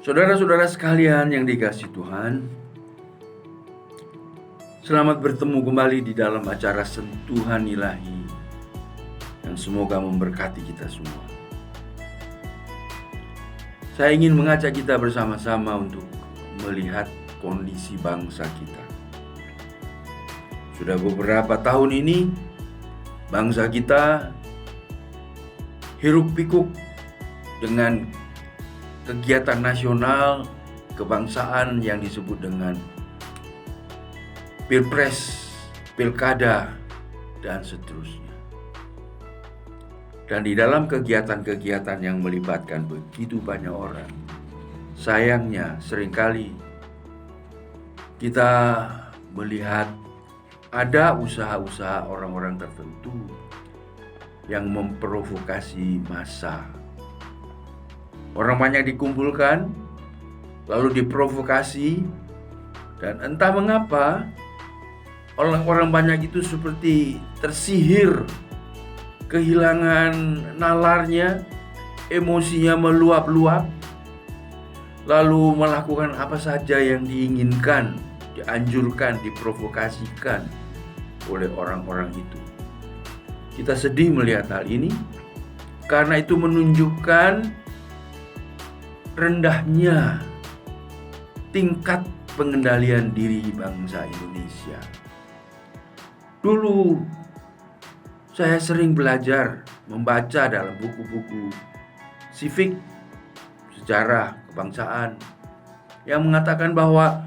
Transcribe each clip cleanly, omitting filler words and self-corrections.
Saudara-saudara sekalian yang dikasihi Tuhan, selamat bertemu kembali di dalam acara Sentuhan Ilahi yang semoga memberkati kita semua. Saya ingin mengajak kita bersama-sama untuk melihat kondisi bangsa kita. Sudah beberapa tahun ini, bangsa kita hiruk-pikuk dengan kegiatan nasional kebangsaan yang disebut dengan Pilpres, Pilkada, dan seterusnya. Dan di dalam kegiatan-kegiatan yang melibatkan begitu banyak orang, sayangnya seringkali kita melihat ada usaha-usaha orang-orang tertentu yang memprovokasi massa. Orang banyak dikumpulkan, lalu diprovokasi, dan entah mengapa orang-orang banyak itu seperti tersihir, kehilangan nalarnya, emosinya meluap-luap, lalu melakukan apa saja yang diinginkan, dianjurkan, diprovokasikan oleh orang-orang itu. Kita sedih melihat hal ini, karena itu menunjukkan rendahnya tingkat pengendalian diri bangsa Indonesia. Dulu saya sering belajar membaca dalam buku-buku civic, sejarah kebangsaan, yang mengatakan bahwa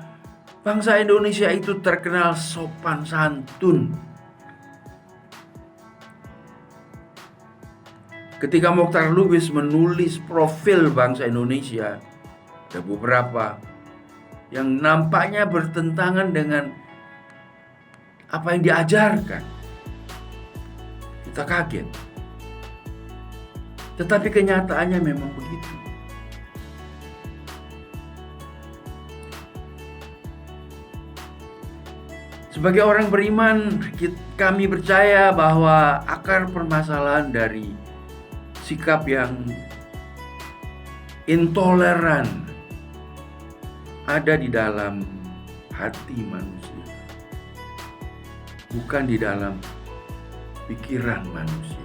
bangsa Indonesia itu terkenal sopan santun. Ketika Mokhtar Lubis menulis profil bangsa Indonesia, ada beberapa yang nampaknya bertentangan dengan apa yang diajarkan. Kita kaget. Tetapi kenyataannya memang begitu. Sebagai orang beriman, kami percaya bahwa akar permasalahan dari sikap yang intoleran ada di dalam hati manusia, bukan di dalam pikiran manusia.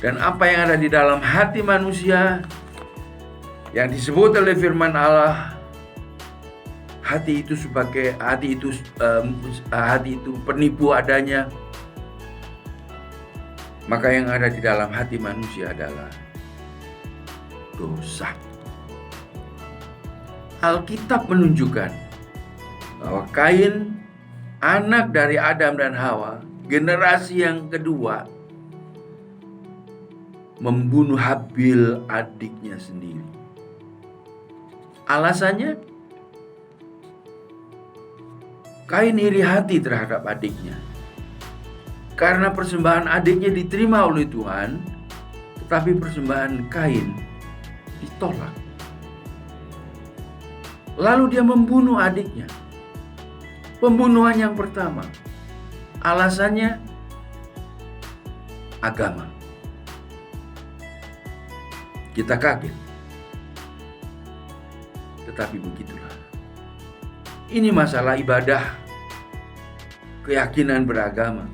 Dan apa yang ada di dalam hati manusia yang disebut oleh firman Allah, hati itu penipu adanya. Maka yang ada di dalam hati manusia adalah dosa. Alkitab menunjukkan bahwa Kain, anak dari Adam dan Hawa, generasi yang kedua, membunuh Habil, adiknya sendiri. Alasannya, Kain iri hati terhadap adiknya. Karena persembahan adiknya diterima oleh Tuhan, tetapi persembahan Kain ditolak. Lalu dia membunuh adiknya. Pembunuhan yang pertama, alasannya agama. Kita kaget. Tetapi begitulah. Ini masalah ibadah, keyakinan beragama.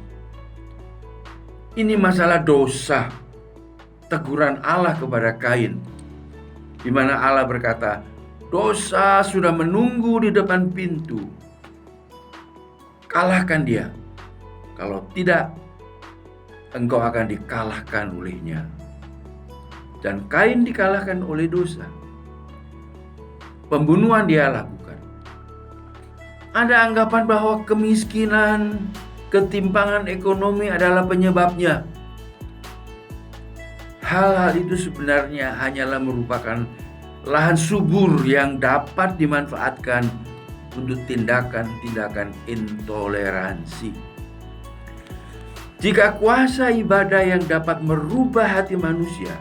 Ini masalah dosa, teguran Allah kepada Kain, di mana Allah berkata, dosa sudah menunggu di depan pintu. Kalahkan dia. Kalau tidak, engkau akan dikalahkan olehnya. Dan Kain dikalahkan oleh dosa. Pembunuhan dia lakukan. Ada anggapan bahwa kemiskinan, ketimpangan ekonomi adalah penyebabnya. Hal-hal itu sebenarnya hanyalah merupakan lahan subur yang dapat dimanfaatkan untuk tindakan-tindakan intoleransi. Jika kuasa ibadah yang dapat merubah hati manusia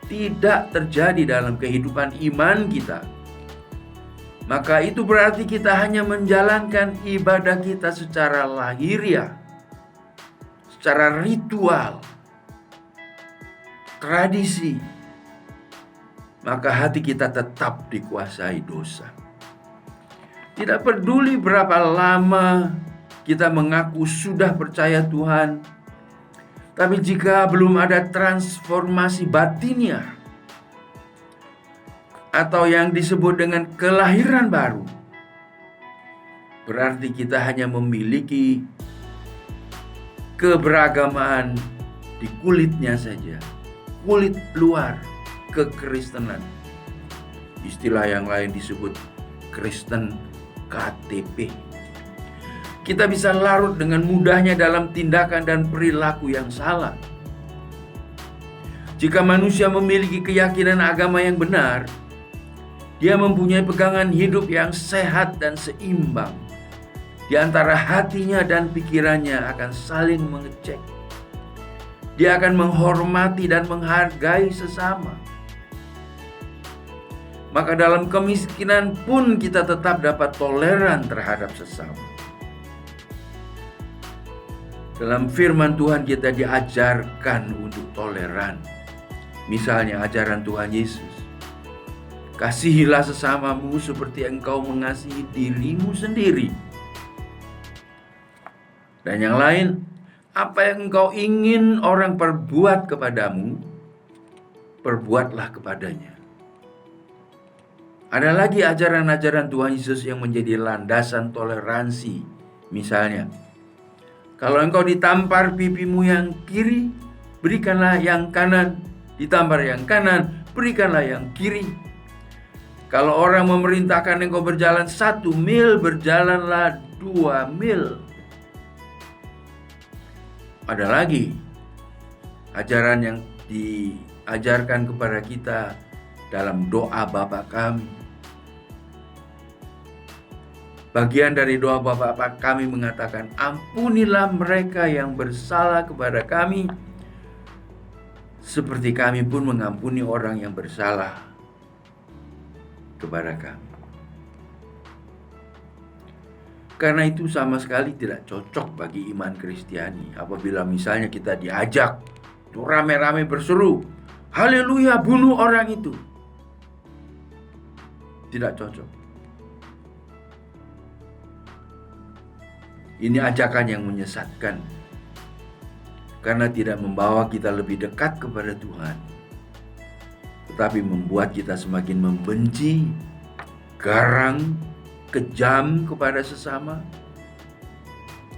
tidak terjadi dalam kehidupan iman kita, maka itu berarti kita hanya menjalankan ibadah kita secara lahiriah, secara ritual, tradisi, maka hati kita tetap dikuasai dosa. Tidak peduli berapa lama kita mengaku sudah percaya Tuhan, tapi jika belum ada transformasi batinnya atau yang disebut dengan kelahiran baru, berarti kita hanya memiliki keberagaman di kulitnya saja, kulit luar kekristenan. Istilah yang lain disebut Kristen KTP. Kita bisa larut dengan mudahnya dalam tindakan dan perilaku yang salah. Jika manusia memiliki keyakinan agama yang benar, dia mempunyai pegangan hidup yang sehat dan seimbang. Di antara hatinya dan pikirannya akan saling mengecek. Dia akan menghormati dan menghargai sesama. Maka dalam kemiskinan pun kita tetap dapat toleran terhadap sesama. Dalam firman Tuhan kita diajarkan untuk toleran. Misalnya ajaran Tuhan Yesus, kasihilah sesamamu seperti engkau mengasihi dirimu sendiri. Dan yang lain, apa yang engkau ingin orang perbuat kepadamu, perbuatlah kepadanya. Ada lagi ajaran-ajaran Tuhan Yesus yang menjadi landasan toleransi. Misalnya, kalau engkau ditampar pipimu yang kiri, berikanlah yang kanan. Ditampar yang kanan, berikanlah yang kiri. Kalau orang memerintahkan engkau berjalan 1 mil, berjalanlah 2 mil. Ada lagi ajaran yang diajarkan kepada kita dalam doa Bapa kami. Bagian dari doa Bapa kami mengatakan, ampunilah mereka yang bersalah kepada kami, seperti kami pun mengampuni orang yang bersalah kepada kami. Karena itu sama sekali tidak cocok bagi iman Kristiani apabila misalnya kita diajak untuk rame-rame berseru, haleluya, bunuh orang itu. Tidak cocok. Ini ajakan yang menyesatkan, karena tidak membawa kita lebih dekat kepada Tuhan, tetapi membuat kita semakin membenci, garang, kejam kepada sesama,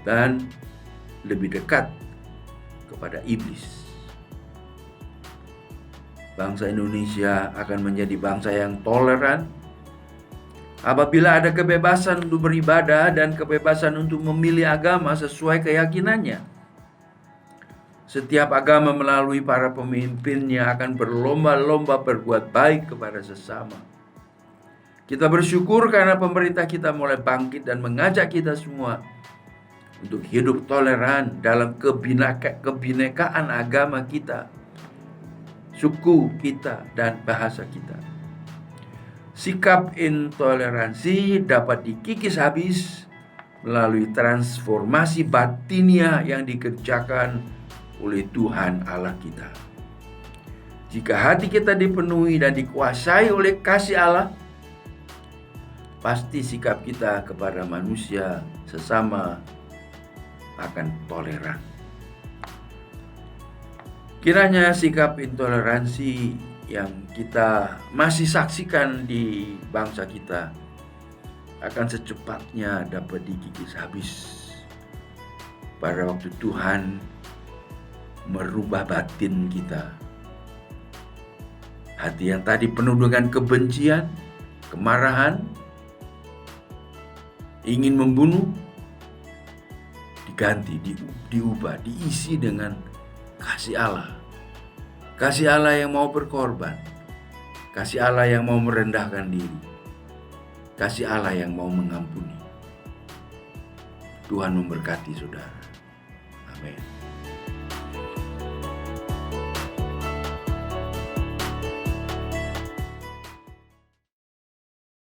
dan lebih dekat kepada iblis. Bangsa Indonesia akan menjadi bangsa yang toleran apabila ada kebebasan untuk beribadah dan kebebasan untuk memilih agama sesuai keyakinannya. Setiap agama melalui para pemimpinnya akan berlomba-lomba berbuat baik kepada sesama. Kita bersyukur karena pemerintah kita mulai bangkit dan mengajak kita semua untuk hidup toleran dalam kebinekaan agama kita, suku kita, dan bahasa kita. Sikap intoleransi dapat dikikis habis melalui transformasi batinia yang dikerjakan oleh Tuhan Allah kita. Jika hati kita dipenuhi dan dikuasai oleh kasih Allah, pasti sikap kita kepada manusia sesama akan toleran. Kiranya sikap intoleransi yang kita masih saksikan di bangsa kita akan secepatnya dapat dikikis habis pada waktu Tuhan merubah batin kita. Hati yang tadi penuh dengan kebencian, kemarahan, ingin membunuh, diganti, diubah, diisi dengan kasih Allah. Kasih Allah yang mau berkorban, kasih Allah yang mau merendahkan diri, kasih Allah yang mau mengampuni. Tuhan memberkati saudara. Amin.